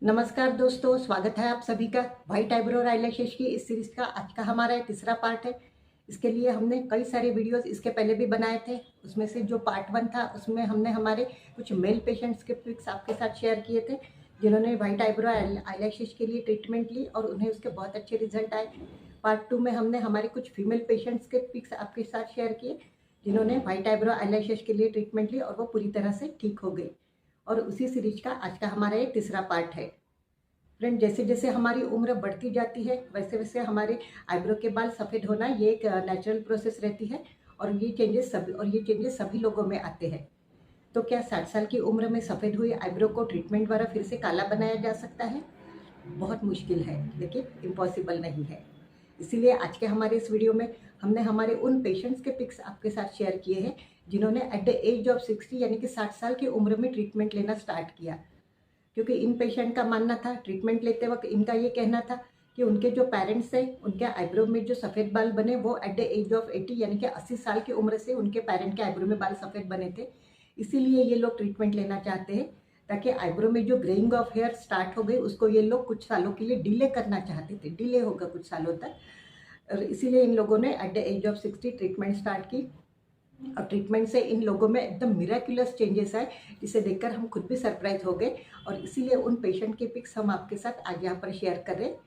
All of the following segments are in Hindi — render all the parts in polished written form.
नमस्कार दोस्तों, स्वागत है आप सभी का व्हाइट आईब्रो और आईलैशेस की इस सीरीज का। आज का हमारा ये तीसरा पार्ट है। इसके लिए हमने कई सारे वीडियोस इसके पहले भी बनाए थे। उसमें से जो पार्ट 1 था उसमें हमने हमारे कुछ मेल पेशेंट्स के पिक्स आपके साथ शेयर किए थे, जिन्होंने व्हाइट आईब्रो आईलैशेस के लिए ट्रीटमेंट ली और उन्हें उसके बहुत अच्छे रिजल्ट आए। पार्ट 2 में हमने हमारे कुछ फीमेल पेशेंट्स के पिक्स आपके साथ शेयर किए, जिन्होंने व्हाइट आईब्रो आईलैशेस के लिए ट्रीटमेंट ली और वो पूरी तरह से ठीक हो गई। और उसी सीरीज का आज का हमारा ये तीसरा पार्ट है। फ्रेंड, जैसे जैसे हमारी उम्र बढ़ती जाती है वैसे वैसे हमारे आईब्रो के बाल सफ़ेद होना ये एक नेचुरल प्रोसेस रहती है और ये चेंजेस सभी लोगों में आते हैं। तो क्या 60 साल की उम्र में सफ़ेद हुई आईब्रो को ट्रीटमेंट द्वारा फिर से काला बनाया जा सकता है? बहुत मुश्किल है, लेकिन इम्पॉसिबल नहीं है। इसीलिए आज के हमारे इस वीडियो में हमने हमारे उन पेशेंट्स के पिक्स आपके साथ शेयर किए हैं, जिन्होंने एट द एज ऑफ 60 यानी कि 60 साल की उम्र में ट्रीटमेंट लेना स्टार्ट किया। क्योंकि इन पेशेंट का मानना था, ट्रीटमेंट लेते वक्त इनका ये कहना था कि उनके जो पेरेंट्स थे उनके आईब्रो में जो सफ़ेद बाल बने वो एट द एज ऑफ 80 यानी कि 80 साल की उम्र से उनके पेरेंट के आईब्रो में बाल सफ़ेद बने थे। इसीलिए ये लोग ट्रीटमेंट लेना चाहते हैं, ताकि आईब्रो में जो ग्रेइंग ऑफ हेयर स्टार्ट हो गई उसको ये लोग कुछ सालों के लिए डिले करना चाहते थे, डिले होगा कुछ सालों तक। और इसीलिए इन लोगों ने at the age of 60 treatment start की। और ट्रीटमेंट से इन लोगों में एकदम मिराक्युलस चेंजेस आए, जिसे देखकर हम खुद भी सरप्राइज हो गए। और इसीलिए उन पेशेंट के पिक्स हम आपके साथ आज यहाँ पर शेयर कर रहे हैं।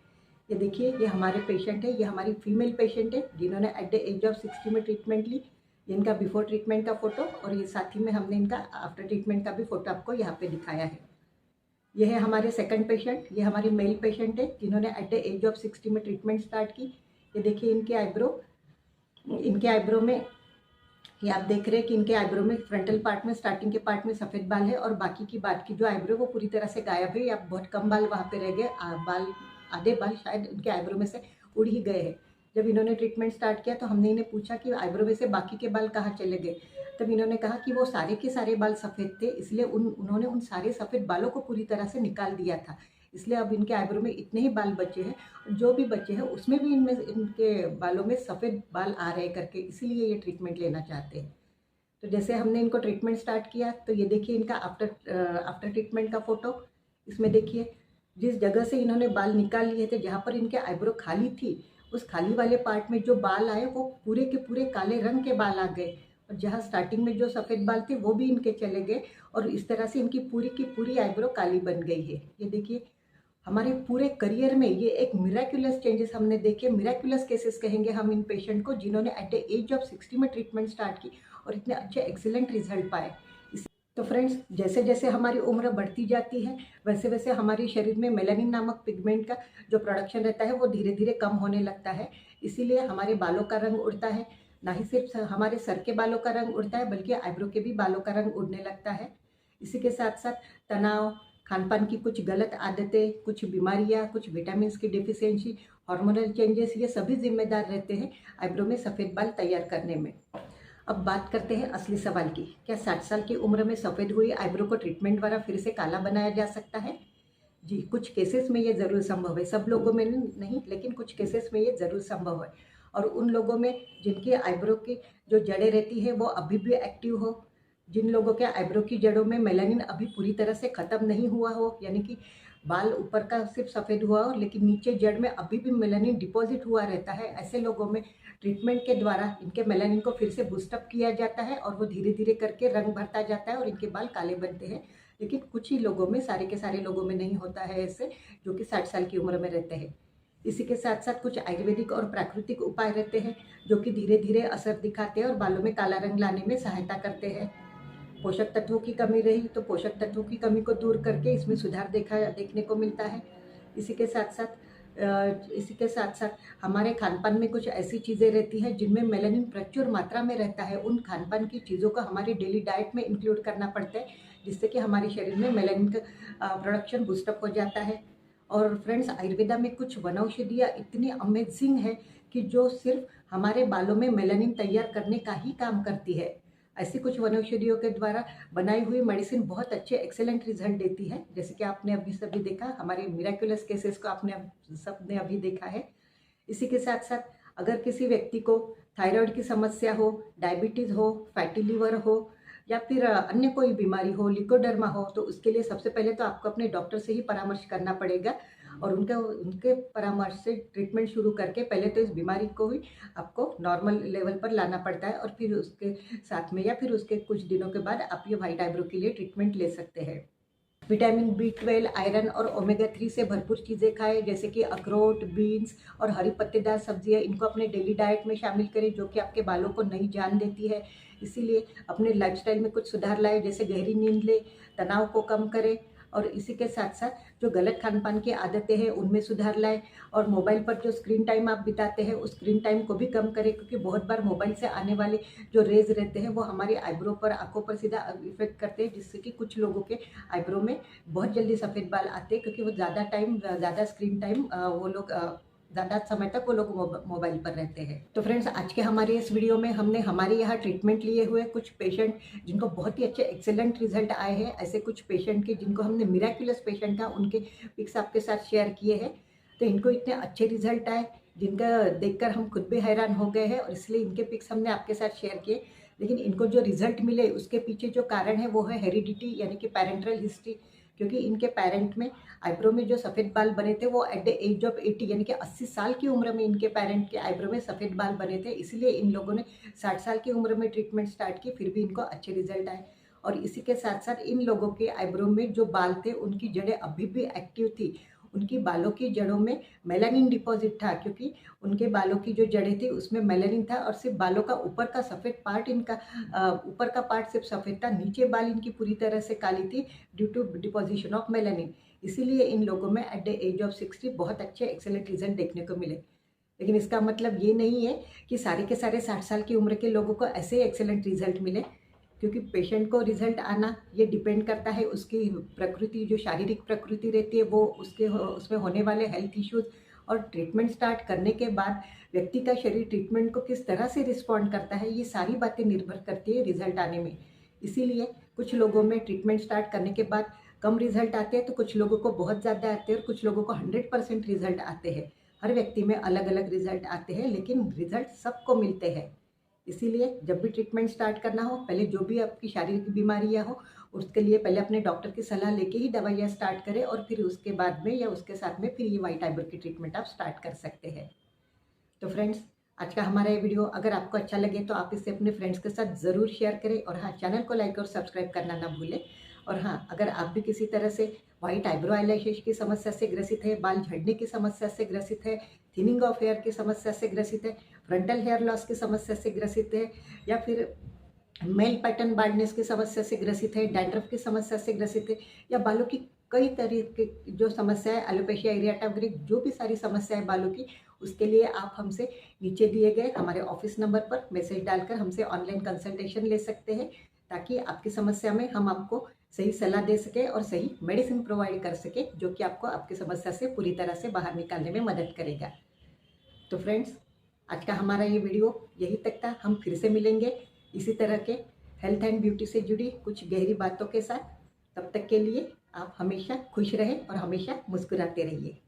ये देखिए, ये हमारे पेशेंट है, ये हमारी फीमेल पेशेंट है, जिन्होंने एट द एज ऑफ 60 में ट्रीटमेंट ली। ये इनका बिफोर ट्रीटमेंट का फोटो और ये साथ ही में हमने इनका आफ्टर ट्रीटमेंट का भी फोटो आपको यहाँ पे दिखाया है। ये है हमारे सेकंड पेशेंट, ये हमारी मेल पेशेंट है, जिन्होंने एट द एज ऑफ 60 में ट्रीटमेंट स्टार्ट की। ये देखिए इनके आईब्रो में ये आप देख रहे हैं कि इनके आईब्रो में फ्रंटल पार्ट में, स्टार्टिंग के पार्ट में सफ़ेद बाल है और बाकी की बात की जो आईब्रो वो पूरी तरह से गायब है या बहुत कम बाल वहाँ पे रह गए। बाल, आधे बाल शायद इनके आईब्रो में से उड़ ही गए हैं। जब इन्होंने ट्रीटमेंट स्टार्ट किया तो हमने इन्हें पूछा कि आईब्रो में से बाकी के बाल कहाँ चले गए। तब इन्होंने कहा कि वो सारे के सारे बाल सफ़ेद थे, इसलिए उन्होंने उन सारे सफ़ेद बालों को पूरी तरह से निकाल दिया था। इसलिए अब इनके आईब्रो में इतने ही बाल बचे हैं, और जो भी बचे हैं उसमें भी इनके बालों में सफ़ेद बाल आ रहे करके, इसीलिए ये ट्रीटमेंट लेना चाहते हैं। तो जैसे हमने इनको ट्रीटमेंट स्टार्ट किया तो ये देखिए इनका आफ्टर ट्रीटमेंट का फोटो। इसमें देखिए जिस जगह से इन्होंने बाल निकाल लिए थे, जहाँ पर इनके आईब्रो खाली थी, उस खाली वाले पार्ट में जो बाल आए वो पूरे के पूरे काले रंग के बाल आ गए। और जहाँ स्टार्टिंग में जो सफ़ेद बाल थे वो भी इनके चले गए और इस तरह से इनकी पूरी की पूरी आईब्रो काली बन गई है। ये देखिए, हमारे पूरे करियर में ये एक मिराक्युलस चेंजेस हमने देखे। मिराक्युलस केसेस कहेंगे हम इन पेशेंट को, जिन्होंने एट द एज ऑफ 60 में ट्रीटमेंट स्टार्ट की और इतने अच्छे एक्सीलेंट रिजल्ट पाए। तो फ्रेंड्स, जैसे जैसे हमारी उम्र बढ़ती जाती है वैसे वैसे हमारे शरीर में मेलानिन नामक पिगमेंट का जो प्रोडक्शन रहता है वो धीरे धीरे कम होने लगता है। इसीलिए हमारे बालों का रंग उड़ता है। ना ही सिर्फ हमारे सर के बालों का रंग उड़ता है, बल्कि आईब्रो के भी बालों का रंग उड़ने लगता है। इसी के साथ साथ तनाव, खान पान की कुछ गलत आदतें, कुछ बीमारियां, कुछ विटामिन की डिफिशियंसी, हार्मोनल चेंजेस, ये सभी जिम्मेदार रहते हैं आईब्रो में सफ़ेद बाल तैयार करने में। अब बात करते हैं असली सवाल की, क्या 60 साल की उम्र में सफ़ेद हुई आईब्रो को ट्रीटमेंट द्वारा फिर से काला बनाया जा सकता है? जी, कुछ केसेस में ये ज़रूर संभव है, सब लोगों में नहीं, लेकिन कुछ केसेस में ये ज़रूर संभव है। और उन लोगों में जिनकी आईब्रो की जो जड़ें रहती है वो अभी भी एक्टिव हो, जिन लोगों के आईब्रो की जड़ों में मेलानिन अभी पूरी तरह से ख़त्म नहीं हुआ हो, यानी कि बाल ऊपर का सिर्फ सफ़ेद हुआ हो लेकिन नीचे जड़ में अभी भी मेलानिन डिपॉजिट हुआ रहता है, ऐसे लोगों में ट्रीटमेंट के द्वारा इनके मेलानिन को फिर से बूस्टअप किया जाता है और वो धीरे धीरे करके रंग भरता जाता है और इनके बाल काले बनते हैं। लेकिन कुछ ही लोगों में, सारे के सारे लोगों में नहीं होता है ऐसे, जो कि 60 साल की उम्र में रहते हैं। इसी के साथ साथ कुछ आयुर्वेदिक और प्राकृतिक उपाय रहते हैं जो कि धीरे धीरे असर दिखाते हैं और बालों में काला रंग लाने में सहायता करते हैं। पोषक तत्वों की कमी रही तो पोषक तत्वों की कमी को दूर करके इसमें सुधार देखने को मिलता है। इसी के साथ साथ हमारे खान-पान में कुछ ऐसी चीज़ें रहती हैं जिनमें मेलानिन प्रचुर मात्रा में रहता है। उन खान-पान की चीज़ों को हमारी डेली डाइट में इंक्लूड करना पड़ता है, जिससे कि हमारे शरीर में मेलानिन का प्रोडक्शन बूस्टअप हो जाता है। और फ्रेंड्स, आयुर्वेदा में कुछ वनौषधियाँ इतनी अमेजिंग है कि जो सिर्फ हमारे बालों में मेलानिन तैयार करने का ही काम करती है। ऐसी कुछ वनौषधियों के द्वारा बनाई हुई मेडिसिन बहुत अच्छे एक्सेलेंट रिजल्ट देती है, जैसे कि आपने अभी सभी देखा, हमारे मिराकुलस केसेस को आपने सबने अभी देखा है। इसी के साथ साथ अगर किसी व्यक्ति को थायराइड की समस्या हो, डायबिटीज़ हो, फैटी लीवर हो, या फिर अन्य कोई बीमारी हो, लिकोडर्मा हो, तो उसके लिए सबसे पहले तो आपको अपने डॉक्टर से ही परामर्श करना पड़ेगा और उनके उनके परामर्श से ट्रीटमेंट शुरू करके पहले तो इस बीमारी को ही आपको नॉर्मल लेवल पर लाना पड़ता है और फिर उसके साथ में या फिर उसके कुछ दिनों के बाद आप ये व्हाइट आईब्रो के लिए ट्रीटमेंट ले सकते हैं। विटामिन B12, आयरन और ओमेगा 3 से भरपूर चीज़ें खाएं, जैसे कि अखरोट, बीन्स और हरी पत्तेदार सब्जियां। इनको अपने डेली डाइट में शामिल करें, जो कि आपके बालों को नई जान देती है। इसीलिए अपने लाइफस्टाइल में कुछ सुधार लाएं, जैसे गहरी नींद लें, तनाव को कम करें और इसी के साथ साथ जो गलत खान पान की आदतें हैं उनमें सुधार लाएं और मोबाइल पर जो स्क्रीन टाइम आप बिताते हैं उस स्क्रीन टाइम को भी कम करें, क्योंकि बहुत बार मोबाइल से आने वाले जो रेज रहते हैं वो हमारी आईब्रो पर, आंखों पर सीधा इफेक्ट करते हैं, जिससे कि कुछ लोगों के आईब्रो में बहुत जल्दी सफ़ेद बाल आते हैं, क्योंकि वो ज़्यादा स्क्रीन टाइम वो लोग ज़्यादा समय तक वो लोग मोबाइल पर रहते हैं। तो फ्रेंड्स, आज के हमारे इस वीडियो में हमने हमारे यहाँ ट्रीटमेंट लिए हुए कुछ पेशेंट जिनको बहुत ही अच्छे एक्सेलेंट रिजल्ट आए हैं, ऐसे कुछ पेशेंट के जिनको हमने मिराक्युलस पेशेंट था उनके पिक्स आपके साथ शेयर किए हैं। तो इनको इतने अच्छे रिजल्ट आए जिनका देखकर हम खुद भी हैरान हो गए हैं और इसलिए इनके पिक्स हमने आपके साथ शेयर किए। लेकिन इनको जो रिजल्ट मिले उसके पीछे जो कारण है वो है हेरिडिटी, यानी कि पेरेंटल हिस्ट्री, क्योंकि इनके पेरेंट में आईब्रो में जो सफ़ेद बाल बने थे वो एट द एज ऑफ 80 यानी कि 80 साल की उम्र में इनके पेरेंट के आईब्रो में सफ़ेद बाल बने थे। इसलिए इन लोगों ने 60 साल की उम्र में ट्रीटमेंट स्टार्ट की, फिर भी इनको अच्छे रिजल्ट आए। और इसी के साथ साथ इन लोगों के आईब्रो में जो बाल थे उनकी जड़ें अभी भी एक्टिव थी। उनकी बालों की जड़ों में मेलानिन डिपॉजिट था, क्योंकि उनके बालों की जो जड़ें थी उसमें मेलानिन था और सिर्फ बालों का ऊपर का सफ़ेद पार्ट ऊपर का पार्ट सिर्फ सफ़ेद था, नीचे बाल इनकी पूरी तरह से काली थी due to deposition of melanin. इसीलिए इन लोगों में एट द एज ऑफ 60 बहुत अच्छे एक्सेलेंट रिजल्ट देखने को मिले। लेकिन इसका मतलब ये नहीं है कि सारे के सारे 60 साल की उम्र के लोगों को ऐसे ही एक्सेलेंट रिजल्ट मिले, क्योंकि पेशेंट को रिजल्ट आना ये डिपेंड करता है उसकी प्रकृति, जो शारीरिक प्रकृति रहती है वो उसमें होने वाले हेल्थ इश्यूज़ और ट्रीटमेंट स्टार्ट करने के बाद व्यक्ति का शरीर ट्रीटमेंट को किस तरह से रिस्पॉन्ड करता है, ये सारी बातें निर्भर करती है रिजल्ट आने में। इसीलिए कुछ लोगों में ट्रीटमेंट स्टार्ट करने के बाद कम रिजल्ट आते हैं, तो कुछ लोगों को बहुत ज़्यादा आते हैं और कुछ लोगों को 100% रिजल्ट आते हैं। हर व्यक्ति में अलग अलग रिजल्ट आते हैं, लेकिन रिजल्ट सबको मिलते हैं। इसीलिए जब भी ट्रीटमेंट स्टार्ट करना हो, पहले जो भी आपकी शारीरिक बीमारियां हो उसके लिए पहले अपने डॉक्टर की सलाह लेके ही दवाइयाँ स्टार्ट करें और फिर उसके बाद में या उसके साथ में फिर ये व्हाइट आईब्रो की ट्रीटमेंट आप स्टार्ट कर सकते हैं। तो फ्रेंड्स, आज का हमारा ये वीडियो अगर आपको अच्छा लगे तो आप इसे अपने फ्रेंड्स के साथ ज़रूर शेयर करें और हाँ, चैनल को लाइक और सब्सक्राइब करना ना भूलें। और हाँ, अगर आप भी किसी तरह से व्हाइट आईब्रो आईलैशेज की समस्या से ग्रसित है, बाल झड़ने की समस्या से ग्रसित है, थिनिंग ऑफ हेयर की समस्या से ग्रसित है, फ्रंटल हेयर लॉस की समस्या से ग्रसित है, या फिर मेल पैटर्न बाल्डनेस की समस्या से ग्रसित है, डैंड्रफ की समस्या से ग्रसित है, या बालों की कई तरीके की जो समस्या है, एलोपेशिया एरियाटा वगैरह जो भी सारी समस्या है बालों की, उसके लिए आप हमसे नीचे दिए गए हमारे ऑफिस नंबर पर मैसेज डालकर हमसे ऑनलाइन कंसल्टेशन ले सकते हैं, ताकि आपकी समस्या में हम आपको सही सलाह दे सके और सही मेडिसिन प्रोवाइड कर सके, जो कि आपको आपकी समस्या से पूरी तरह से बाहर निकालने में मदद करेगा। तो फ्रेंड्स, आज का हमारा ये वीडियो यही तक था। हम फिर से मिलेंगे इसी तरह के हेल्थ एंड ब्यूटी से जुड़ी कुछ गहरी बातों के साथ। तब तक के लिए आप हमेशा खुश रहें और हमेशा मुस्कुराते रहिए।